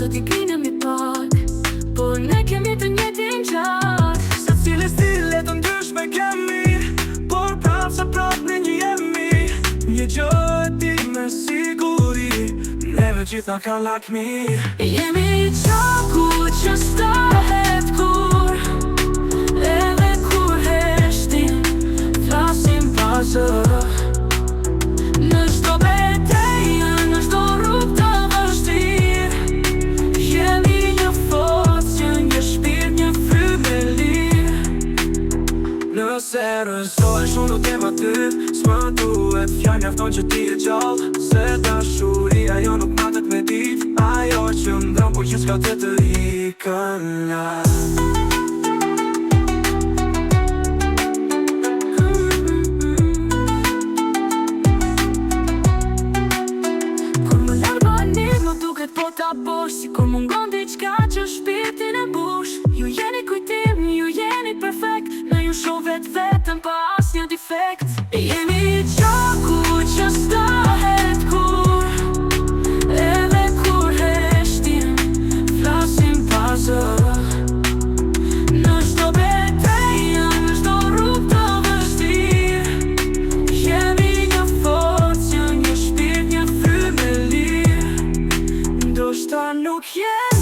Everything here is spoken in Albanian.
Sot I kinemi pak, por ne kemi të njëjtin gjak. Se cili stile të ndryshme kemi, por prap se prap në një jemi. Një gjë e di me siguri, neve gjitha kanë lakmi. Jemi qaku që stahet kur, edhe kur heshtim, flasim pa zë. Në çdo betejë, në çdo rrugë të vështirë, jemi një forcë që një shpirt, një frymë e lirë. Nëse rëzohesh unë do t'jem aty, s'më duhet fjallë mjafton që ti e gjallë. Se dashuria jo nuk matet me dit, ajo që ndron po që s'ka të ikën larg. Po ta bosh, si kur mungon diçka që shpirtin e bush. Ju jeni kujtim, ju jeni perfekt, në ju shoh vetëm pa asnjë defekt. Jemi qaku që stahet kur, edhe kur heshtim, flasim pa zë. Në çdo betejë, në çdo rrugë të vështirë, jemi një forcë, një shpirt, një frymë e lirë. Ndoshta nuk jemi